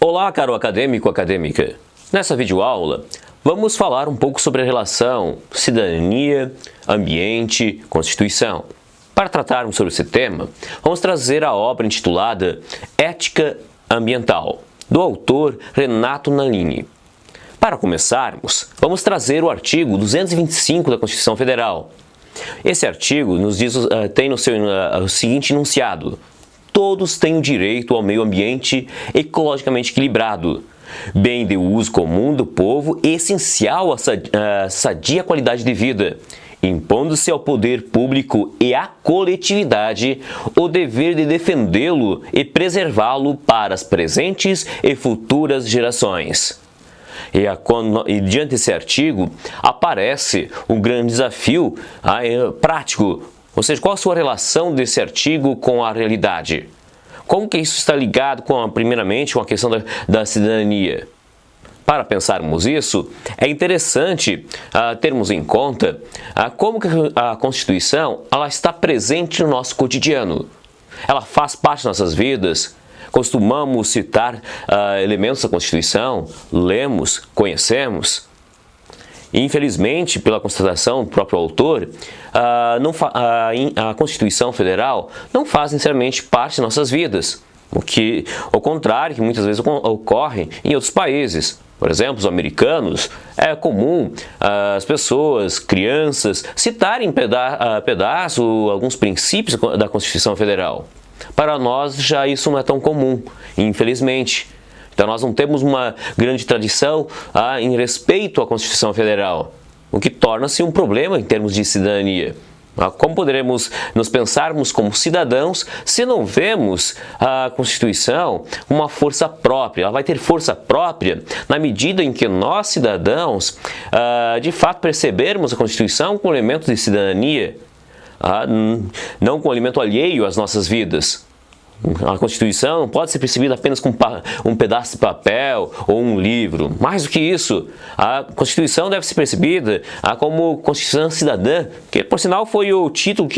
Olá, caro acadêmico, acadêmica! Nessa videoaula, vamos falar um pouco sobre a relação cidadania, ambiente, Constituição. Para tratarmos sobre esse tema, vamos trazer a obra intitulada Ética Ambiental, do autor Renato Nalini. Para começarmos, vamos trazer o artigo 225 da Constituição Federal. Esse artigo nos diz, tem no seu o seguinte enunciado: todos têm o direito ao meio ambiente ecologicamente equilibrado, bem de uso comum do povo e essencial à sadia qualidade de vida, impondo-se ao poder público e à coletividade o dever de defendê-lo e preservá-lo para as presentes e futuras gerações. E diante desse artigo aparece um grande desafio prático. Ou seja, qual a sua relação desse artigo com a realidade? Como que isso está ligado, primeiramente, com a questão da cidadania? Para pensarmos isso, é interessante termos em conta como que a Constituição ela está presente no nosso cotidiano. Ela faz parte das nossas vidas. Costumamos citar elementos da Constituição, lemos, conhecemos. Infelizmente, pela constatação do próprio autor, a Constituição Federal não faz necessariamente parte de nossas vidas, ao contrário que muitas vezes ocorre em outros países. Por exemplo, os americanos, é comum as pessoas, crianças, citarem pedaço alguns princípios da Constituição Federal. Para nós, já isso não é tão comum, infelizmente. Então, nós não temos uma grande tradição em respeito à Constituição Federal, o que torna-se um problema em termos de cidadania. Como poderemos nos pensarmos como cidadãos se não vemos a Constituição uma força própria? Ela vai ter força própria na medida em que nós, cidadãos, de fato percebermos a Constituição com elementos de cidadania, não com elemento alheio às nossas vidas. A Constituição não pode ser percebida apenas como um pedaço de papel ou um livro. Mais do que isso, a Constituição deve ser percebida como Constituição Cidadã, que por sinal foi o título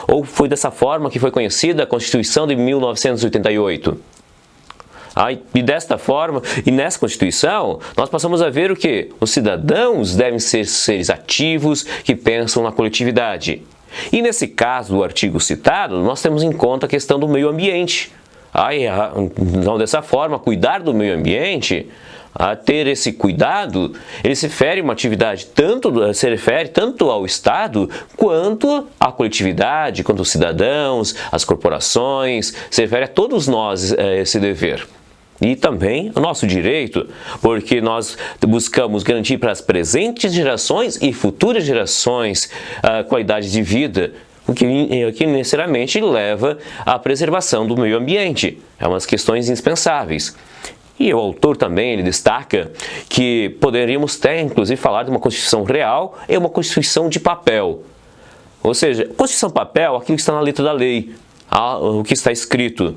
ou foi dessa forma que foi conhecida a Constituição de 1988. E desta forma, e nessa Constituição, nós passamos a ver o que? Os cidadãos devem ser seres ativos que pensam na coletividade. E nesse caso do artigo citado, nós temos em conta a questão do meio ambiente. Então, dessa forma, cuidar do meio ambiente, ter esse cuidado, ele se refere a uma atividade se refere tanto ao Estado quanto à coletividade, quanto aos cidadãos, às corporações, se refere a todos nós esse dever. E também o nosso direito, porque nós buscamos garantir para as presentes gerações e futuras gerações a qualidade de vida, o que necessariamente leva à preservação do meio ambiente. É umas questões indispensáveis. E o autor também ele destaca que poderíamos até, inclusive, falar de uma Constituição real e uma Constituição de papel. Ou seja, Constituição papel, aquilo que está na letra da lei, o que está escrito.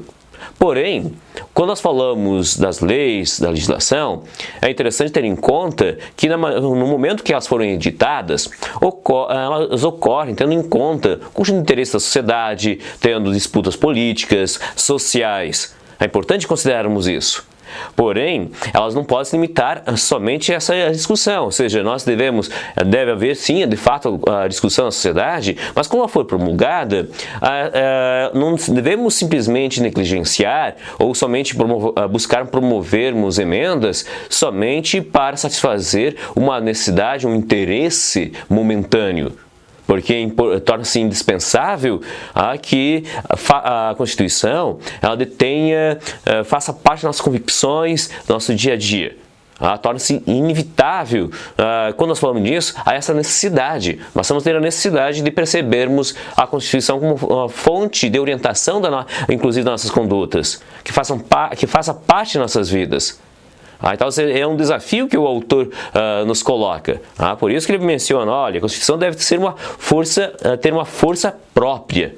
Porém, quando nós falamos das leis, da legislação, é interessante ter em conta que no momento que elas foram editadas, elas ocorrem tendo em conta o conjunto de interesses da sociedade, tendo disputas políticas, sociais. É importante considerarmos isso. Porém, elas não podem se limitar somente a essa discussão, ou seja, deve haver sim, de fato, a discussão na sociedade, mas quando ela for promulgada, não devemos simplesmente negligenciar ou somente buscar promovermos emendas somente para satisfazer uma necessidade, um interesse momentâneo. Porque torna-se indispensável que a Constituição ela faça parte das nossas convicções, do nosso dia a dia. Torna-se inevitável, quando nós falamos disso, a essa necessidade. Nós vamos ter a necessidade de percebermos a Constituição como uma fonte de orientação, inclusive das nossas condutas, que faça parte de nossas vidas. Então é um desafio que o autor nos coloca. Por isso que ele menciona, olha, a Constituição deve ter uma força própria.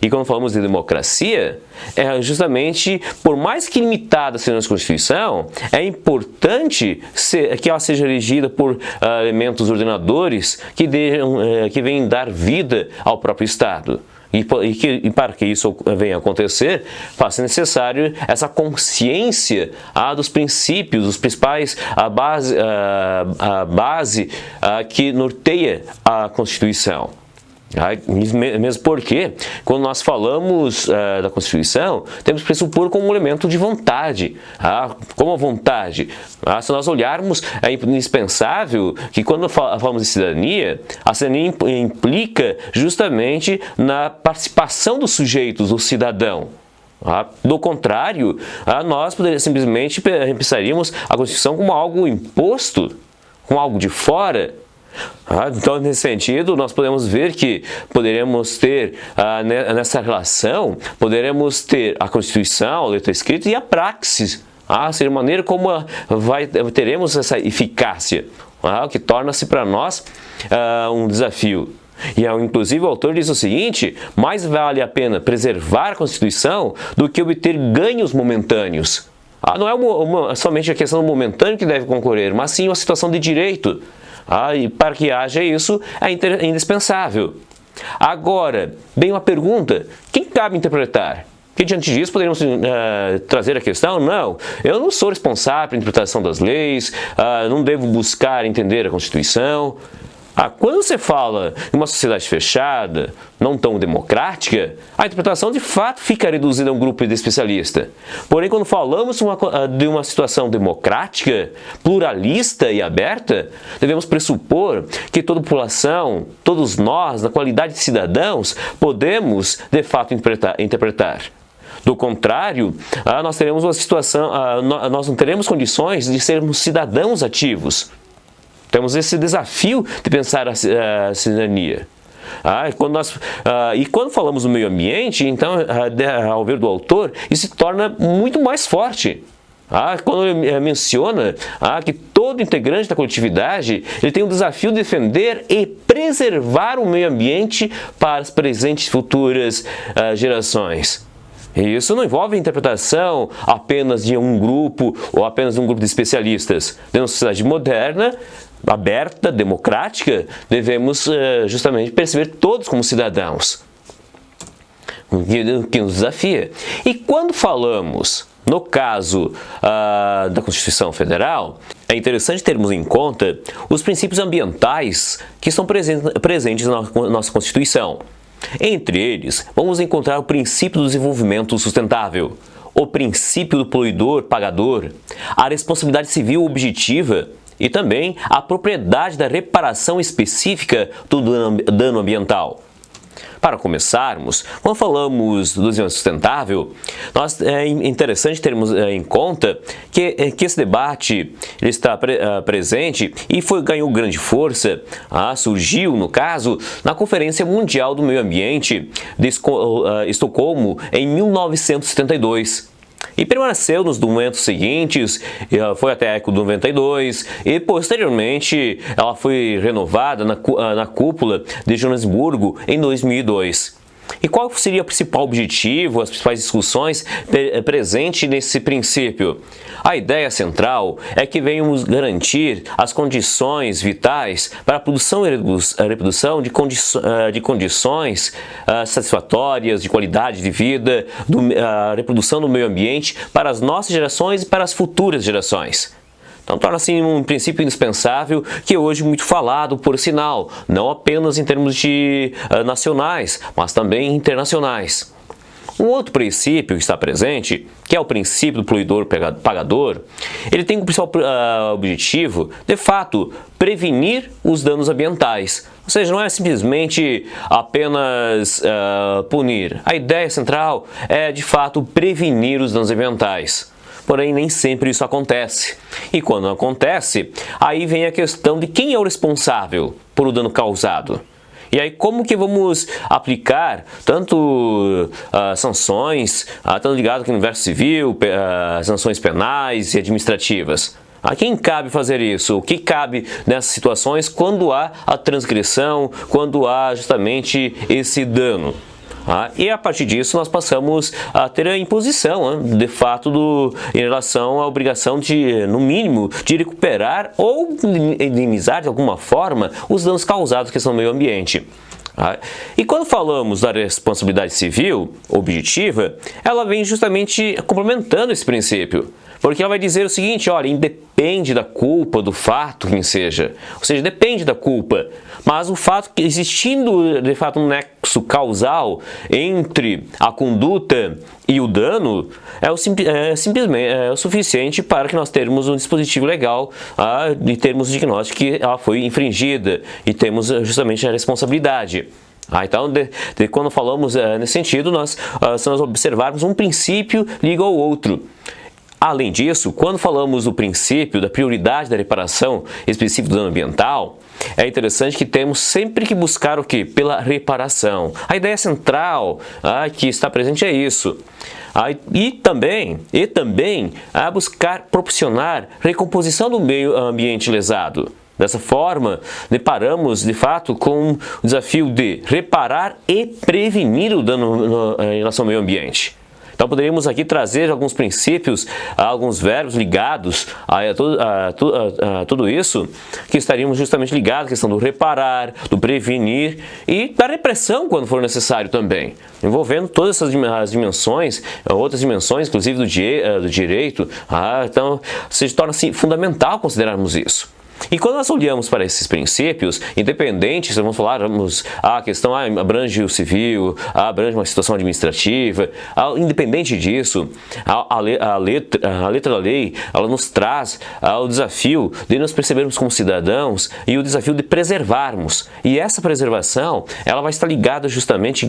E quando falamos de democracia, é justamente, por mais que limitada seja a nossa Constituição, é importante que ela seja regida por elementos ordenadores que venham dar vida ao próprio Estado. E para que isso venha a acontecer, faz-se necessário essa consciência dos princípios, dos principais, a base que norteia a Constituição. Mesmo porque, quando nós falamos da Constituição, temos que pressupor como um elemento de vontade. Como a vontade? Se nós olharmos, é indispensável que, quando falamos de cidadania, a cidadania implica justamente na participação dos sujeitos, do cidadão. Do contrário, nós simplesmente pensaríamos a Constituição como algo imposto, como algo de fora. Então, nesse sentido, nós podemos ver que poderemos ter, nessa relação, poderemos ter a Constituição, a letra escrita e a praxis, seja a maneira como teremos essa eficácia, o que torna-se para nós um desafio. E, inclusive, o autor diz o seguinte: mais vale a pena preservar a Constituição do que obter ganhos momentâneos. Não é somente a questão momentânea que deve concorrer, mas sim a situação de direito. E para que haja isso, é indispensável. Agora, bem uma pergunta: quem cabe interpretar? Que diante disso poderíamos trazer a questão: não, eu não sou responsável pela interpretação das leis, não devo buscar entender a Constituição. Quando você fala em uma sociedade fechada, não tão democrática, a interpretação de fato fica reduzida a um grupo de especialistas. Porém, quando falamos de uma situação democrática, pluralista e aberta, devemos pressupor que toda a população, todos nós, na qualidade de cidadãos, podemos de fato interpretar. Do contrário, nós teremos uma situação, nós não teremos condições de sermos cidadãos ativos. Temos esse desafio de pensar a cidadania. E quando falamos do meio ambiente, então, ao ver do autor, isso se torna muito mais forte. Quando ele menciona que todo integrante da coletividade ele tem o desafio de defender e preservar o meio ambiente para as presentes e futuras gerações. E isso não envolve interpretação apenas de um grupo ou apenas de um grupo de especialistas. Dentro de uma sociedade moderna, aberta, democrática, devemos justamente perceber todos como cidadãos, o que nos desafia. E quando falamos, no caso da Constituição Federal, é interessante termos em conta os princípios ambientais que estão presentes na nossa Constituição. Entre eles, vamos encontrar o princípio do desenvolvimento sustentável, o princípio do poluidor-pagador, a responsabilidade civil objetiva e também a propriedade da reparação específica do dano ambiental. Para começarmos, quando falamos do desenvolvimento sustentável, é interessante termos em conta que esse debate ele está presente e ganhou grande força, surgiu, no caso, na Conferência Mundial do Meio Ambiente de Estocolmo em 1972. E permaneceu nos momentos seguintes, foi até a ECO 92 e posteriormente ela foi renovada na cúpula de Joanesburgo em 2002. E qual seria o principal objetivo, as principais discussões presentes nesse princípio? A ideia central é que venhamos garantir as condições vitais para a produção e a reprodução de condições satisfatórias, de qualidade de vida, a reprodução do meio ambiente para as nossas gerações e para as futuras gerações. Então, torna-se um princípio indispensável que é hoje muito falado, por sinal, não apenas em termos nacionais, mas também internacionais. Um outro princípio que está presente, que é o princípio do poluidor-pagador, ele tem como principal objetivo, de fato, prevenir os danos ambientais. Ou seja, não é simplesmente apenas punir. A ideia central é, de fato, prevenir os danos ambientais. Porém, nem sempre isso acontece. E quando acontece, aí vem a questão de quem é o responsável por o dano causado. E aí, como que vamos aplicar tanto sanções, tanto ligado aqui no universo civil, sanções penais e administrativas? A quem cabe fazer isso? O que cabe nessas situações quando há a transgressão, quando há justamente esse dano? E a partir disso nós passamos a ter a imposição, de fato, em relação à obrigação de, no mínimo, de recuperar ou minimizar de alguma forma os danos causados à questão do meio ambiente. E quando falamos da responsabilidade civil objetiva, ela vem justamente complementando esse princípio. Porque ela vai dizer o seguinte, olha, independe da culpa, do fato que seja. Ou seja, depende da culpa. Mas o fato que existindo, de fato, um nexo causal entre a conduta e o dano simplesmente o suficiente para que nós termos um dispositivo legal e termos o diagnóstico que ela foi infringida e temos justamente a responsabilidade. Então, quando falamos nesse sentido, se nós observarmos um princípio liga ao outro. Além disso, quando falamos do princípio da prioridade da reparação específica do dano ambiental, é interessante que temos sempre que buscar o quê? Pela reparação. A ideia central que está presente é isso. E também buscar proporcionar recomposição do meio ambiente lesado. Dessa forma, deparamos de fato com o desafio de reparar e prevenir o dano em relação ao meio ambiente. Então poderíamos aqui trazer alguns princípios, alguns verbos ligados a tudo isso, que estaríamos justamente ligados à questão do reparar, do prevenir e da repressão quando for necessário também, envolvendo todas essas dimensões, outras dimensões, inclusive do direito. Então se torna-se fundamental considerarmos isso. E quando nós olhamos para esses princípios, independentes, vamos falar, a questão abrange o civil, abrange uma situação administrativa, independente disso, a letra da lei, ela nos traz o desafio de nos percebermos como cidadãos e o desafio de preservarmos. E essa preservação, ela vai estar ligada justamente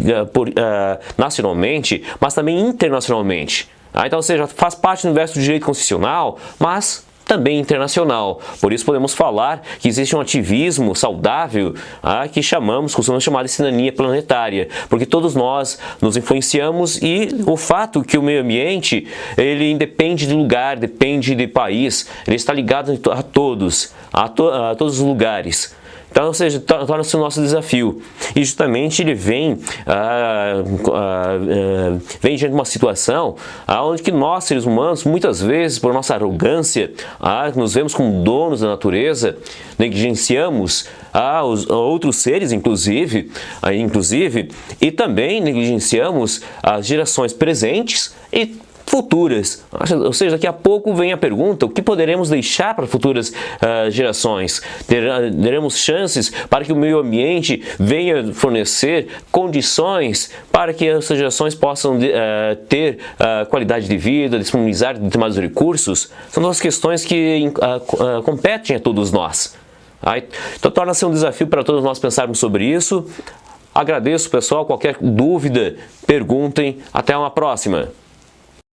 nacionalmente, mas também internacionalmente. Então, ou seja, faz parte do universo do direito constitucional, mas também internacional. Por isso podemos falar que existe um ativismo saudável que costumamos chamar de cidadania planetária, porque todos nós nos influenciamos e o fato que o meio ambiente, ele independe de lugar, depende de país, ele está ligado a todos os lugares. Então, ou seja, torna-se o nosso desafio. E justamente ele vem diante de uma situação onde que nós, seres humanos, muitas vezes, por nossa arrogância, nos vemos como donos da natureza, negligenciamos os outros seres, inclusive, e também negligenciamos as gerações presentes e futuras. Ou seja, daqui a pouco vem a pergunta, o que poderemos deixar para futuras gerações? Teremos chances para que o meio ambiente venha fornecer condições para que essas gerações possam ter qualidade de vida, disponibilizar determinados recursos? São duas questões que competem a todos nós. Então torna-se um desafio para todos nós pensarmos sobre isso. Agradeço, pessoal. Qualquer dúvida, perguntem. Até uma próxima.